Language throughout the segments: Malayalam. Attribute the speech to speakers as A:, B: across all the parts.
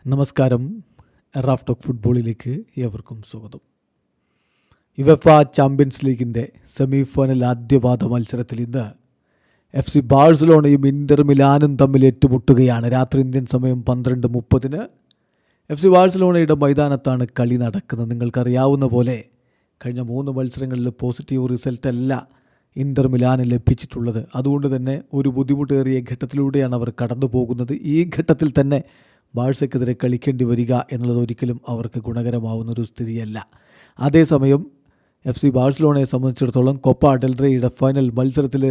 A: നമസ്കാരം. റാഫ് ടോക്ക് ഫുട്ബോളിലേക്ക് ഏവർക്കും സ്വാഗതം. യുവേഫ ചാമ്പ്യൻസ് ലീഗിൻ്റെ സെമി ഫൈനൽ ആദ്യപാദ മത്സരത്തിൽ ഇന്ന് FC ബാഴ്സലോണയും ഇന്റർ മിലാനും തമ്മിൽ ഏറ്റുമുട്ടുകയാണ്. രാത്രി ഇന്ത്യൻ സമയം 12:30 FC ബാഴ്സലോണയുടെ മൈതാനത്താണ് കളി നടക്കുന്നത്. നിങ്ങൾക്കറിയാവുന്ന പോലെ കഴിഞ്ഞ 3 മത്സരങ്ങളിൽ പോസിറ്റീവ് റിസൾട്ടല്ല ഇന്റർ മിലാന് ലഭിച്ചിട്ടുള്ളത്. അതുകൊണ്ട് തന്നെ ഒരു ബുദ്ധിമുട്ടേറിയ ഘട്ടത്തിലൂടെയാണ് അവർ കടന്നു പോകുന്നത്. ഈ ഘട്ടത്തിൽ തന്നെ ബാഴ്സയ്ക്കെതിരെ കളിക്കേണ്ടി വരിക എന്നുള്ളത് ഒരിക്കലും അവർക്ക് ഗുണകരമാവുന്നൊരു സ്ഥിതിയല്ല. അതേസമയം FC ബാഴ്സലോണയെ സംബന്ധിച്ചിടത്തോളം കൊപ്പ ഡെൽറേയുടെ ഫൈനൽ മത്സരത്തിൽ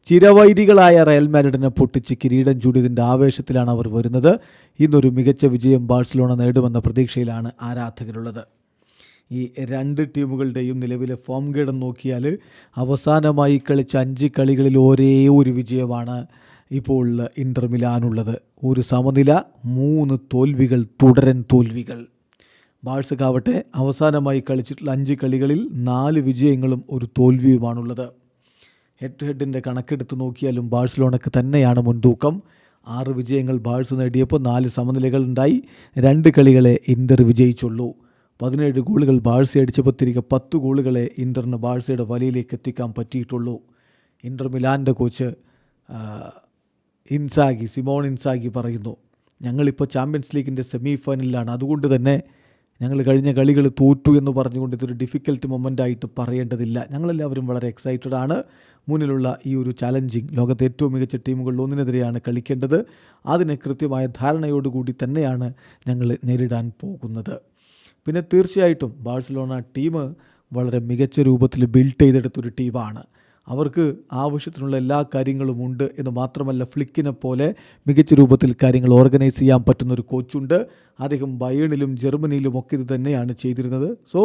A: ചിരവൈരികളായ റയൽ മാഡ്രിഡിനെ പൊട്ടിച്ച് കിരീടം ചൂടിയതിൻ്റെ ആവേശത്തിലാണ് അവർ വരുന്നത്. ഇന്നൊരു മികച്ച വിജയം ബാഴ്സലോണ നേടുമെന്ന പ്രതീക്ഷയിലാണ് ആരാധകരുള്ളത്. ഈ രണ്ട് ടീമുകളുടെയും നിലവിലെ ഫോം ഗേഡം നോക്കിയാൽ അവസാനമായി കളിച്ച 5 കളികളിൽ ഒരേ ഒരു വിജയമാണ് ഇപ്പോൾ ഇന്റർ മിലാനുള്ളത്. ഒരു സമനില, 3 തോൽവികൾ, തുടരൻ തോൽവികൾ. ബാഴ്സക്കാവട്ടെ അവസാനമായി കളിച്ചിട്ടുള്ള 5 കളികളിൽ 4 വിജയങ്ങളും ഒരു തോൽവിയുമാണുള്ളത്. ഹെഡ് ടു ഹെഡിൻ്റെ കണക്കെടുത്ത് നോക്കിയാലും ബാഴ്സലോണയ്ക്ക് തന്നെയാണ് മുൻതൂക്കം. 6 വിജയങ്ങൾ ബാഴ്സ നേടിയപ്പോൾ 4 സമനിലകൾ ഉണ്ടായി. 2 കളികളെ ഇന്റർ വിജയിച്ചുള്ളൂ. 17 ഗോളുകൾ ബാഴ്സ അടിച്ചപ്പോൾ തിരികെ 10 ഗോളുകളെ ഇന്ററിന് ബാഴ്സയുടെ വലയിലേക്ക് എത്തിക്കാൻ പറ്റിയിട്ടുള്ളൂ. ഇന്റർ മിലാൻ്റെ കോച്ച് സിമോൺ ഇൻസാഗി പറയുന്നു, ഞങ്ങളിപ്പോൾ ചാമ്പ്യൻസ് ലീഗിൻ്റെ സെമി ഫൈനലിലാണ്, അതുകൊണ്ട് തന്നെ ഞങ്ങൾ കഴിഞ്ഞ കളികൾ തോറ്റു എന്ന് പറഞ്ഞുകൊണ്ട് ഇതൊരു ഡിഫിക്കൽട്ട് മൊമെൻ്റായിട്ട് പറയേണ്ടതില്ല. ഞങ്ങളെല്ലാവരും വളരെ എക്സൈറ്റഡ് ആണ്. മുന്നിലുള്ള ഈ ഒരു ചാലഞ്ചിങ് ലോകത്തെ ഏറ്റവും മികച്ച ടീമുകളിൽ ഒന്നിനെതിരെയാണ് കളിക്കേണ്ടത്. അതിന് കൃത്യമായ ധാരണയോടുകൂടി തന്നെയാണ് ഞങ്ങൾ നേരിടാൻ പോകുന്നത്. പിന്നെ തീർച്ചയായിട്ടും ബാഴ്സലോണ ടീം വളരെ മികച്ച രൂപത്തിൽ ബിൽഡ് ചെയ്തെടുത്തൊരു ടീമാണ്. അവർക്ക് ആവശ്യത്തിനുള്ള എല്ലാ കാര്യങ്ങളും ഉണ്ട് എന്ന് മാത്രമല്ല, ഫ്ലിക്കിനെ പോലെ മികച്ച രൂപത്തിൽ കാര്യങ്ങൾ ഓർഗനൈസ് ചെയ്യാൻ പറ്റുന്നൊരു കോച്ചുണ്ട്. അദ്ദേഹം ബയേണിലും ജർമ്മനിയിലും ഒക്കെ ഇത് തന്നെയാണ് ചെയ്തിരുന്നത്. സോ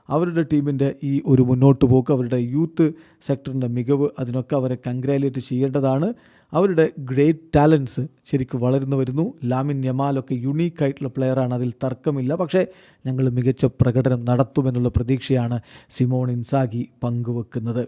A: അവരുടെ ടീമിൻ്റെ ഈ ഒരു മുന്നോട്ട് പോക്ക്, അവരുടെ യൂത്ത് സെക്ടറിൻ്റെ മികവ്, അതിനൊക്കെ അവരെ കൺഗ്രാജുലേറ്റ് ചെയ്യേണ്ടതാണ്. അവരുടെ ഗ്രേറ്റ് ടാലൻസ് ശരിക്കും വളർന്നു വരുന്നു. ലാമിൻ യമാലൊക്കെ യുണീക്കായിട്ടുള്ള പ്ലെയറാണ്, അതിൽ തർക്കമില്ല. പക്ഷേ ഞങ്ങൾ മികച്ച പ്രകടനം നടത്തുമെന്നുള്ള പ്രതീക്ഷയാണ് സിമോൺ ഇൻസാഗി പങ്കുവെക്കുന്നത്.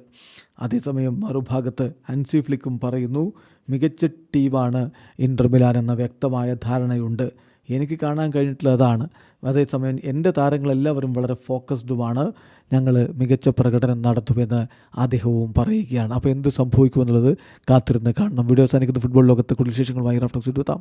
A: അതേസമയം മറുഭാഗത്ത് ഹൻസി ഫ്ലിക്കും പറയുന്നു, മികച്ച ടീമാണ് ഇന്റർ മിലാൻ എന്ന വ്യക്തമായ ധാരണയുണ്ട്. എനിക്ക് കാണാൻ കഴിഞ്ഞിട്ടുള്ള അതാണ്. അതേസമയം എൻ്റെ താരങ്ങളെല്ലാവരും വളരെ ഫോക്കസ്ഡുമാണ്, ഞങ്ങൾ മികച്ച പ്രകടനം നടത്തുമെന്ന് അദ്ദേഹവും പറയുകയാണ്. അപ്പോൾ എന്ത് സംഭവിക്കുമെന്നുള്ളത് കാത്തിരുന്ന് കാണണം. വീഡിയോ അവസാനിക്കുന്ന ഫുട്ബോൾ ലോകത്തെ കൂടുതൽ വിശേഷങ്ങളുമായി റാഫ് ടോക്സ് എത്താം.